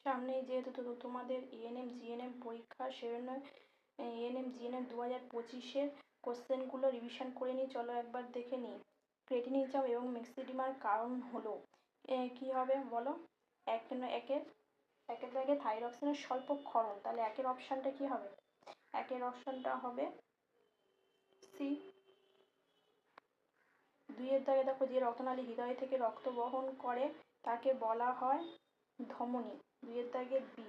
সামনেই যেহেতু তোমাদের এএনএম জিএনএম পরীক্ষা, সেজন্য এএনএম জিএনএম 2025-এর কোশ্চেনগুলো রিভিশন করে নিই। চলো একবার দেখে নিই। ক্রেটিনিজম এবং মিক্সিডিমার কারণ হলো কি হবে বলো? একের দাগে থাইরক্সিনের স্বল্প ক্ষরণ, তাহলে একের অপশানটা কি হবে? একের অপশানটা হবে সি। দুইয়ের দাগে দেখো, যে রক্তনালী হৃদয় থেকে রক্ত বহন করে তাকে বলা হয় ধমনী, দুইয়ের দাগে বি।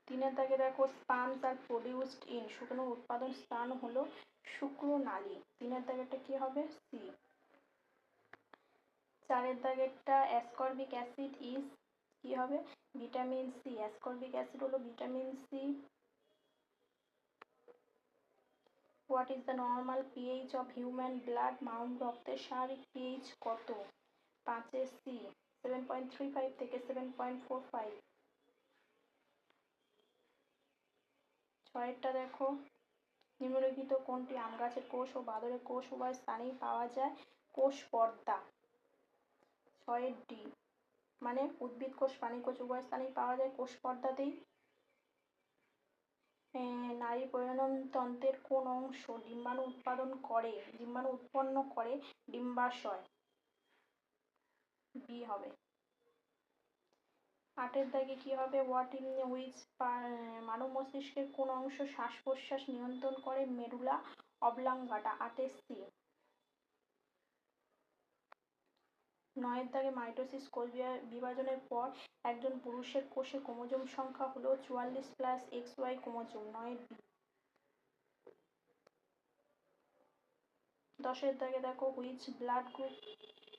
তিনের দাগে দেখো, স্পান্স আর প্রডিউসড ইন, শুকনো উৎপাদন স্থান হলো শুক্রনালী, তিনের দাগেরটা কি হবে? সি। চারের দাগেরটা অ্যাসকর্বিক অ্যাসিড ইজ কি হবে? Vitamin C. অ্যাসকর্বিক অ্যাসিড হলো vitamin C. What is the normal pH of human blood? মানব রক্তের স্বাভাবিক পিএইচ কত? 5-এ সি, 7.35 থেকে 7.45। ছয়েরটা দেখো, নিম্নলিখিত কোনটি আম গাছের কোষ ও বাদরের কোষ উভয় স্থানেই পাওয়া যায়? কোষ পর্দা। 6-এর ডি, মানে উদ্ভিদ কোষ প্রাণী কোষ উভয় স্থানেই পাওয়া যায় কোষ পর্দাতেই। নারীর প্রজনন তন্ত্রের কোন অংশ ডিম্বাণু উৎপন্ন করে? ডিম্বাশয়, বি হবে। 8-এর দাগে কি হবে? হোয়াট ইন হুইচ মানব মস্তিষ্কের কোন অংশ শ্বাস প্রশ্বাস নিয়ন্ত্রণ করে? Medulla oblongata, 8-এ C. 9-এর দাগে মাইটোসিস, কোষ বিভাজনের পর একজন পুরুষের কোষে ক্রোমোজোম সংখ্যা হলো 44 + XY ক্রোমোজোম, 9-এর বি। 10-এর দাগে দেখো, হুইচ ব্লাড গ্রুপ,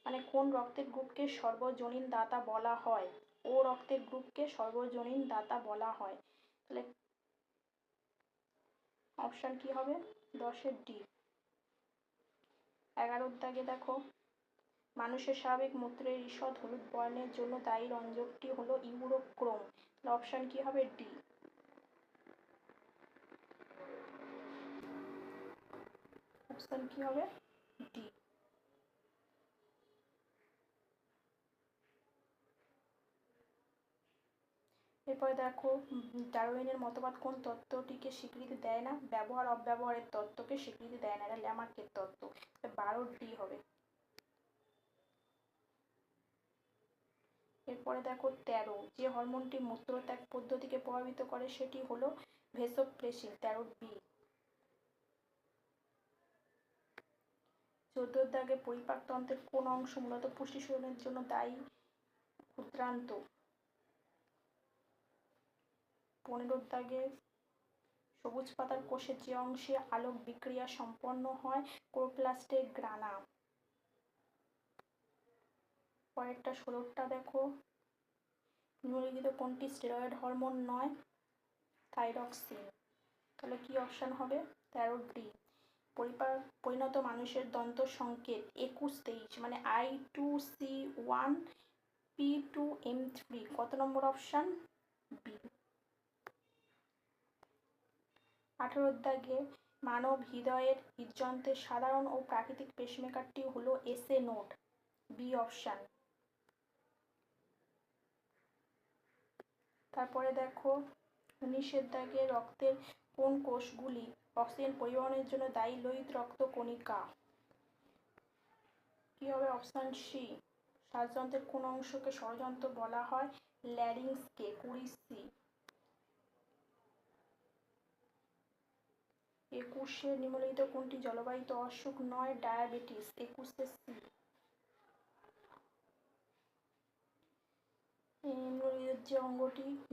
মানে কোন রক্তের গ্রুপকে সর্বজনীন দাতা বলা হয়? ও রক্তের গ্রুপকে সর্বজনীন দাতা বলা হয়, তাহলে অপশান কি হবে? 10-এর ডি। 11-এর দাগে দেখো, মানুষের স্বাভাবিক মূত্রের ঈষৎ হলুদ বর্ণের জন্য দায়ী রঞ্জকটি হলো ইউরোক্রোম, অপশান কি হবে? ডি। অপশান কি হবে? ডি। এরপরে দেখো, ডারউইনের মতবাদ কোন তত্ত্বটিকে স্বীকৃতি দেয় না? ব্যবহার অব্যবহারের তত্ত্বকে স্বীকৃতি দেয় না, এটা ল্যামার্কের তত্ত্ব, 12 ডি হবে। এরপরে দেখো 13, যে হরমোনটি মূত্রত্যাগ পদ্ধতিকে প্রভাবিত করে সেটি হলো ভেসোপ্রেসিন, 13 বি। 14-এর দাগে পরিপাকতন্ত্রের কোন অংশ মূলত পুষ্টি শোষণের জন্য দায়ী? ক্ষুদ্রান্ত। 15-এর দাগে সবুজ পাতার কোষের যে অংশে আলোক বিক্রিয়া সম্পন্ন হয়? ক্লোরোপ্লাস্টের গ্রানা। পরেরটা 16টা দেখো, নিম্নলিখিত কোনটি স্টেরয়েড হরমোন নয়? থাইরক্সিন, তাহলে কি অপশান হবে? 13 ডি। পরিণত মানুষের দন্ত সংকেত 21-23, মানে I2C1 P2M3, কত নম্বর অপশান? বি। 18-এর দাগে মানব হৃদয়ের হৃদযন্ত্রের সাধারণ ও প্রাকৃতিক পেসমেকারটি হলো SA নোড, বি অপশান। তারপরে দেখো 19-এর দাগে রক্তের কোন কোষগুলি অক্সিজেন পরিবহনের জন্য দায়ী? লোহিত রক্ত কণিকা, কি হবে? Option C. শ্বাসযন্ত্রের কোন অংশকে ষড়যন্ত্র বলা হয়? ল্যারিংসকে, 20 সি। 21-এ নিম্নলিখিত কোনটি জলবাহিত অসুখ নয়? ডায়াবেটিস, 21-এ সি।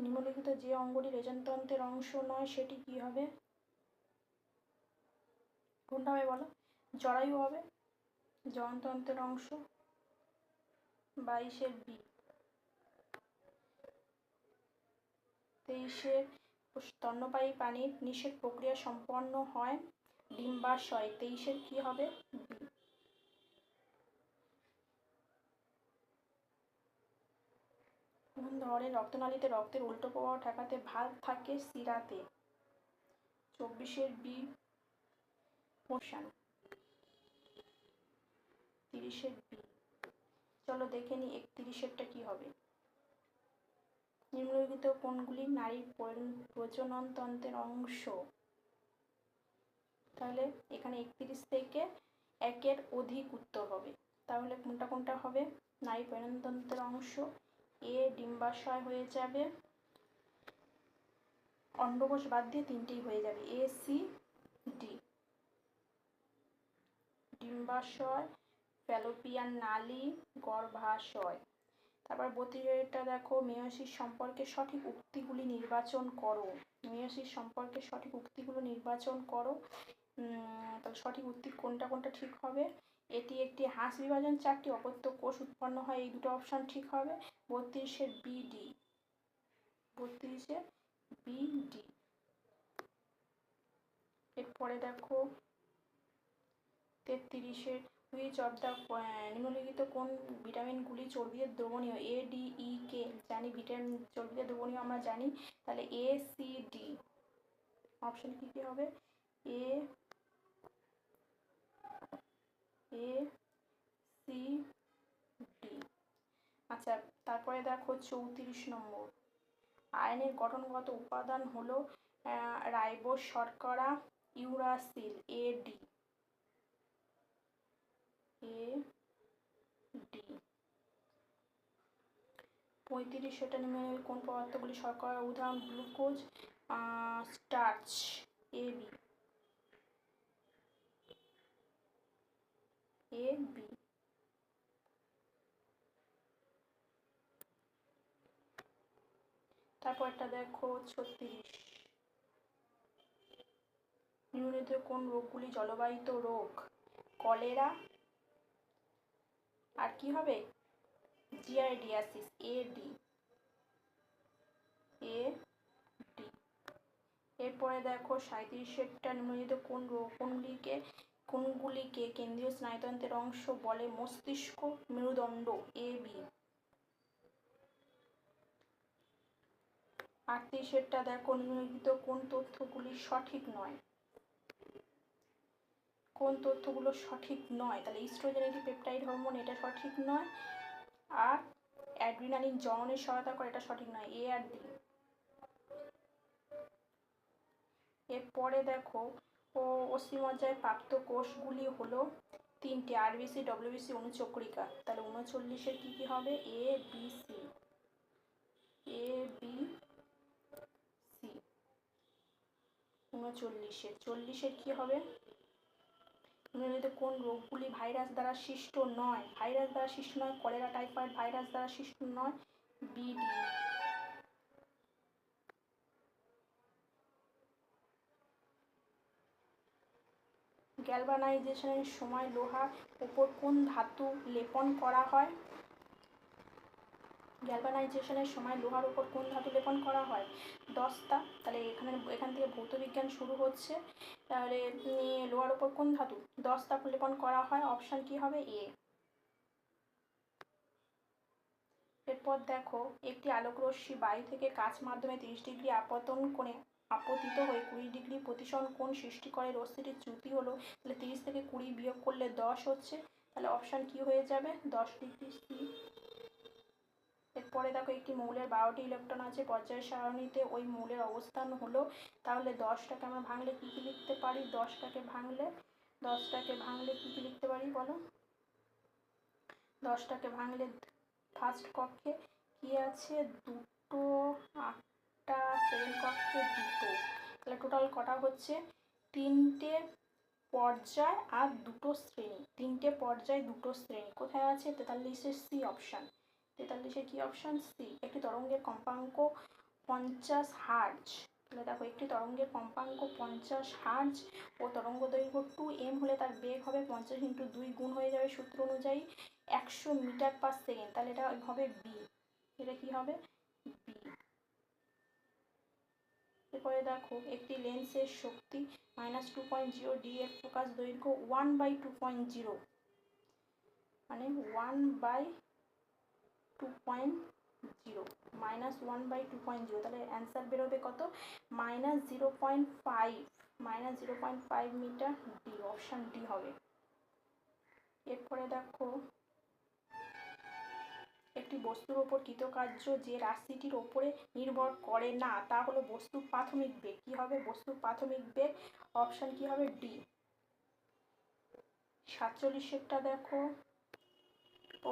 নিম্নলিখিত যে অঙ্গটি রেচনতন্ত্রের অংশ নয় সেটি কি হবে? কোনটা হবে বলো? জরায়ু হবে, জননতন্ত্রের অংশ, 22-এর বি। 23-এ স্তন্যপায়ী প্রাণীর নিষেক প্রক্রিয়া সম্পন্ন হয় ডিম্বাশয়, 23-এর কি হবে? বি। কোন ধরনের রক্তনালীতে রক্তের উল্টো প্রবাহ ঠেকাতে ভালভ থাকে? শিরাতে, 24-এর বি অপশান। 30-এর বি। চলো দেখে নিই 31-এরটা কি হবে। নিম্নলিখিত কোনগুলি নারীর প্রজননতন্ত্রের অংশ? তাহলে এখানে 31 থেকে 1-এর অধিক উত্তর হবে। তাহলে কোনটা কোনটা হবে? নারী প্রজননতন্ত্রের অংশ, এ ডিম্বাশয় হয়ে যাবে, অন্ডকোষ বাদ দিয়ে তিনটেই হয়ে যাবে, এ সি ডি। ডিম্বাশয়, ফ্যালোপিয়ান নালী, গর্ভাশয়। তারপর 32-টা দেখো, মেয়োসিস সম্পর্কে সঠিক উক্তিগুলি নির্বাচন করো। মেয়োসিস সম্পর্কে সঠিক উক্তিগুলো নির্বাচন করো। তাহলে সঠিক উক্তি কোনটা কোনটা ঠিক হবে? এটি একটি হাঁস বিভাজন চারটি অপত্য কোষ উৎপন্ন হয়, এই দুটো অপশন ঠিক হবে। 32-এর বিডি, 32-এর বিডি। এরপরে দেখো 33-এর হুইচ অফ দ্য নিম্নলিখিত কোন ভিটামিনগুলি চর্বিতে দ্রবণীয়? এ ডি ই কে জানি, ভিটামিন চর্বিতে দ্রবণীয় আমরা জানি। তাহলে এ সি ডি অপশন কি কি হবে? A C D. আচ্ছা, তারপরে দেখো 34 নম্বর, আয়নের গঠনগত উপাদান হলো রাইবোজ শর্করা, ইউরাসিল, এ ডি। 35-টা নিম্নলিখিত কোন পদার্থগুলি শর্করার উদাহরণ? Glucose, starch, A B. তারপর একটা দেখো 36, নিম্নলিখিত কোন রোগগুলি জলবাহিত রোগ? কলেরা, আর কি হবে? জিয়ারডিয়াসিস, এ ডি। এরপরে দেখো 37-টা নিম্নলিখিত কোনগুলিকে কেন্দ্রীয় স্নায়ুতন্ত্রের অংশ বলে? মস্তিষ্ক, মেরুদণ্ড, এ বি। 38-টা দেখো, নিম্নলিখিত কোন তথ্যগুলি সঠিক নয়? কোন তথ্যগুলো সঠিক নয়? তাহলে ইস্ট্রোজেন একটি পেপটাইড হরমোন, এটা সঠিক নয়। আর অ্যাড্রিনালিন জননের সহায়তা করে, এটা সঠিক নয়, এ আর ডি। এরপরে দেখো অস্থিমজ্জায় প্রাপ্ত কোষগুলি হলো তিনটে, আরবিসি, ডব্লিউবিসি, অনুচক্রিকা। তাহলে 39-এর কি কি হবে? A B C, A B C. 39-এর 40-এর কি হবে? নিম্নলিখিত কোন রোগগুলি ভাইরাস দ্বারা সৃষ্ট নয়? ভাইরাস দ্বারা সৃষ্ট নয়, কলেরা, টাইফয়েড ভাইরাস দ্বারা সৃষ্ট নয়, বিডি। গ্যালভানাইজেশনের সময় লোহার উপর কোন ধাতু লেপন করা হয়? গ্যালভানাইজেশনের সময় লোহার উপর কোন ধাতু লেপন করা হয়? দস্তা। তাহলে এখান থেকে ভৌতবিজ্ঞান শুরু হচ্ছে। তাহলে লোহার উপর কোন ধাতু? দস্তা লেপন করা হয়, অপশন কি হবে? এ। এরপর দেখো, একটি আলোকরশ্মি বায়ু থেকে কাচ মাধ্যমে 30 ডিগ্রি আপতন কোণে আপতিত হয়ে 20 ডিগ্রি প্রতিসরণ কোণ সৃষ্টি করে, রশ্মিটির চ্যুতি হলো। তাহলে 30 থেকে 20 বিয়োগ করলে 10 হচ্ছে। তাহলে অপশন কি হয়ে যাবে? 10 ডিগ্রি সি। এরপরে দেখো, একটি মৌলের 12টি ইলেকট্রন আছে পর্যায় সারণীতে, ওই মৌলের অবস্থান হলো। তাহলে 10টাকে আমরা ভাঙলে কি কি লিখতে পারি? 10টাকে ভাঙলে কি কি লিখতে পারি বলো? 10টাকে ভাঙলে ফার্স্ট কক্ষে কি আছে? দুটো, 8টা, সেকেন্ড কক্ষে দুটো। তাহলে টোটাল কটা হচ্ছে? 3টে পর্যায় আর 2টো শ্রেণী। 3টে পর্যায় 2টো শ্রেণী কোথায় আছে? 43-এর সি অপশান। 43-এর কি অপশান? সি। একটি তরঙ্গের কম্পাঙ্ক 50 হার্জ। তাহলে দেখো, একটি তরঙ্গের কম্পাঙ্ক 50 হার্জ ও তরঙ্গ দৈর্ঘ্য 2m হলে তার বেগ হবে 50 × 2 গুণ হয়ে যাবে সূত্র অনুযায়ী 100 মিটার পার সেকেন্ড। তাহলে এটা হবে বি। এটা কি হবে? বি। এরপরে দেখো, একটি লেন্সের শক্তি -2.0 ডি এর ফোকাস দৈর্ঘ্য 1/2.0, মানে 1/2.0, -1/2.0। তাহলে অ্যান্সার বেরোবে কত? -0.5 মিটার, ডি, অপশান ডি হবে। এরপরে দেখো বস্তুর ওপর কৃতকার্য যে রাশিটির ওপরে নির্ভর করে না তা হলো বস্তুর প্রাথমিক বেগ। কি হবে বস্তুর প্রাথমিক বেগ? অপশান কি হবে? ডি। 47টা দেখো,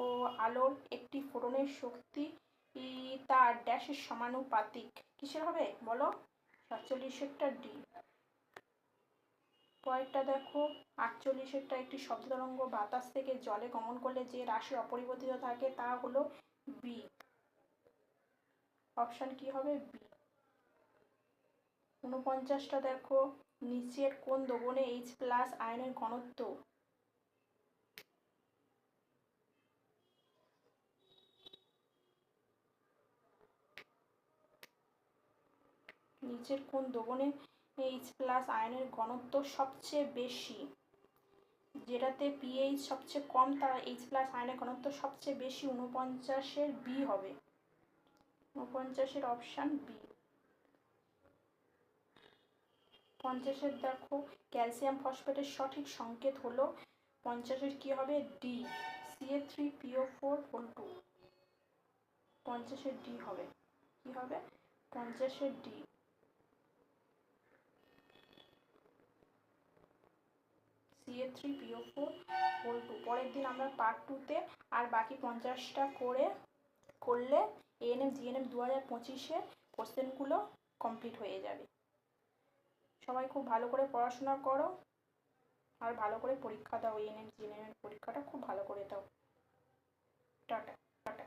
ও আলোর একটি ফোটনের শক্তি তার ড্যাশের সমানুপাতিক। কিসের হবে বলো? 47টা ডি। পরেরটা দেখো, 48টা একটি শব্দ তরঙ্গ বাতাস থেকে জলে গমন করলে যে রাশি অপরিবর্তিত থাকে তা হলো বি। অপশান কি হবে? বি। 49টা দেখো, নিচের কোন দ্রবণে H+ আয়নের ঘনত্ব? নিচের কোন দ্রবণে H+ আয়নের ঘনত্ব সবচেয়ে বেশি? যেটাতে pH সবচেয়ে কম তার H+ আয়নের ঘনত্ব সবচেয়ে বেশি। 49-এর বি হবে। 49-এর অপশান বি। 50-এর দেখো, ক্যালসিয়াম ফসফেটের সঠিক সংকেত হলো? 50-এর কি হবে? D, Ca3PO4 2। 50-এর ডি হবে। কি হবে? 50-এর ডি। Ca3PO4 2। পরের দিন আমরা পার্ট 2-তে আর বাকি 50টা করলে এএনএম জিএনএম 2025-এর কোশ্চেনগুলো কমপ্লিট হয়ে যাবে। সবাই খুব ভালো করে পড়াশোনা করো আর ভালো করে পরীক্ষা দাও। এএনএম জিএনএম এর পরীক্ষাটা খুব ভালো করে দাও। Tata tata.